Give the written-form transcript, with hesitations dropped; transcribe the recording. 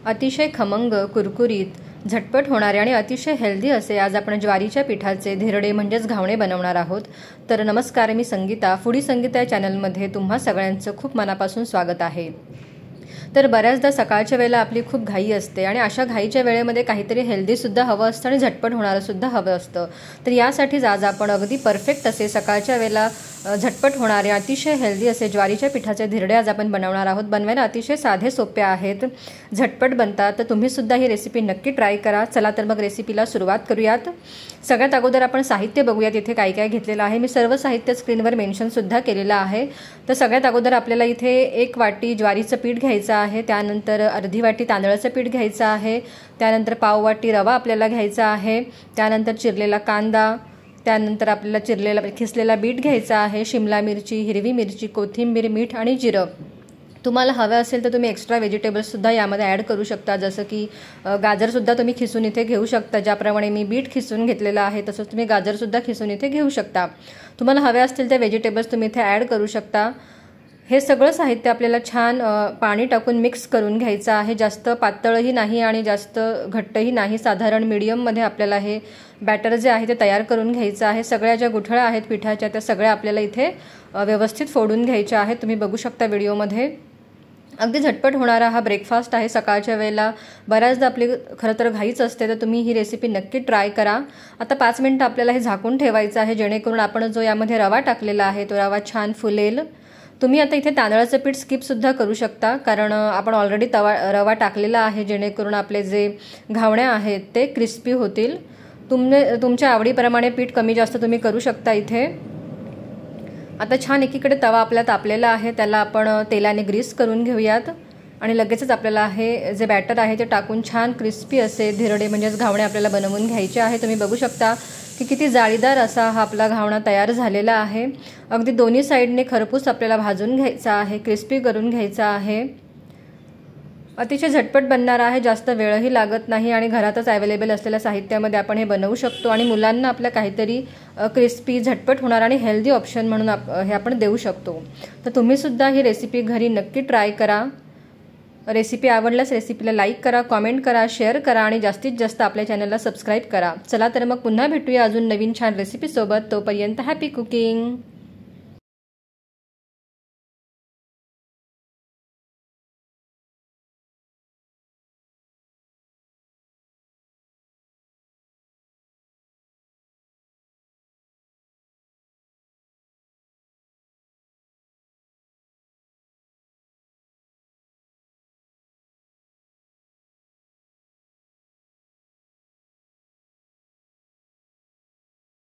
अतिशय खमंग, कुरकुरीत, झटपट होणारे आणि अतिशय हेल्दी असे आज आपण ज्वारीच्या पिठाचे धिरडे म्हणजेच घावणे बनवणार आहोत। तर नमस्कार, मी संगीता, फूडी संगीता या चॅनलमध्ये तुम्हा सगळ्यांचं खूप मनापासून स्वागत आहे। तर बऱ्याचदा सकाळच्या वेळेला आपली खूप घाई असते आणि अशा घाईच्या वेळेमध्ये काहीतरी हेल्दी सुद्धा हवं असतं आणि झटपट होणारं सुद्धा हवं असतं। तर यासाठीच आज आपण अगदी परफेक्ट असे सकाळच्या वेळेला झटपट होणारे अतिशय हेल्दी असे ज्वारीच्या पिठाचे धिरडे आज आपण बनवणार आहोत। बनवायला अतिशय साधे सोपे आहेत, झटपट बनतात, तर तुम्ही सुद्धा ही रेसिपी नक्की ट्राय करा। चला तर मग रेसिपीला सुरुवात करूयात। सगळ्यात अगोदर आपण साहित्य बघूयात, इथे काय काय घेतलेलं आहे। मी सर्व साहित्य स्क्रीनवर मेन्शन सुद्धा केलेलं आहे। तर सगळ्यात अगोदर आपल्याला इथे 1 वाटी ज्वारीचं पीठ घ्यायचं आहे, त्यानंतर अर्धी वाटी तांदळाचं पीठ घ्यायचं आहे, त्यानंतर पाव वाटी रवा आपल्याला घ्यायचा आहे, त्यानंतर चिरलेला कांदा, त्यानंतर आपल्याला खिसलेला बीट घ्यायचा आहे, शिमला मिरची, हिरवी मिरची, कोथिंबीर, मीठ आणि जिरं। तुम्हाला हवं असेल तर तुम्ही एक्स्ट्रा व्हेजिटेबल्स सुद्धा यामध्ये ॲड करू शकता, जसं की गाजर सुद्धा तुम्ही खिसून इथे घेऊ शकता। ज्याप्रमाणे मी बीट खिसून घेतलेलं आहे तसंच तुम्ही गाजर सुद्धा खिसून इथे घेऊ शकता। तुम्हाला हवे असतील ते व्हेजिटेबल्स तुम्ही इथे ॲड करू शकता। हे सगळं साहित्य आपल्याला छान पाणी टाकून मिक्स करून घ्यायचं आहे। जास्त पातळही नाही आणि जास्त घट्टही नाही, साधारण मीडियममध्ये आपल्याला हे बॅटर जे आहे ते तयार करून घ्यायचं आहे। सगळ्या ज्या गुठळ्या आहेत पिठाच्या त्या सगळ्या आपल्याला इथे व्यवस्थित फोडून घ्यायच्या आहेत। तुम्ही बघू शकता व्हिडिओमध्ये। अगदी झटपट होणारा हा ब्रेकफास्ट आहे सकाळच्या वेळेला। बऱ्याचदा आपली खरं तर घाईच असते, तर तुम्ही ही रेसिपी नक्की ट्राय करा। आता 5 मिनिटं आपल्याला हे झाकून ठेवायचं आहे, जेणेकरून आपण जो यामध्ये रवा टाकलेला आहे तो रवा छान फुलेल। तुम्ही आता इथे तांदळाचं पीठ स्किप सुद्धा करू शकता, कारण आपण ऑलरेडी रवा टाकलेला आहे, जेणेकरून आपले जे घावण्या आहेत ते क्रिस्पी होतील। तुमच्या आवडीप्रमाणे पीठ कमी जास्त तुम्ही करू शकता इथे। आता छान एकीकडे तवा आपला तापलेला आहे, त्याला आपण तेलाने ग्रीस करून घेऊयात आणि लगेचच आपल्याला हे जे बॅटर आहे ते टाकून छान क्रिस्पी असे धिरडे म्हणजेच घावणे आपल्याला बनवून घ्यायचे आहे। तुम्ही बघू शकता की किती जाळीदार असा हा आपला घावणा तयार झालेला आहे। अगदी दोन्ही साईडने खरपूस आपल्याला भाजून घ्यायचा आहे, क्रिस्पी करून घ्यायचा आहे। अतिशय झटपट बनणार आहे, जास्त वेळही लागत नाही आणि घरातच अवेलेबल असलेल्या साहित्यामध्ये आपण हे बनवू शकतो आणि मुलांना आपल्या काहीतरी क्रिस्पी, झटपट होणार आणि हेल्दी ऑप्शन म्हणून हे आपण देऊ शकतो। तर तुम्ही सुद्धा ही रेसिपी घरी नक्की ट्राय करा। रेसिपी आवडल्यास रेसिपीला लाईक करा, कमेंट करा, शेअर करा आणि जास्तीत जास्त आपल्या चॅनलला सबस्क्राईब करा। चला तर मग पुन्हा भेटूया अजून नवीन छान रेसिपीसोबत। तोपर्यंत हॅपी कुकिंग।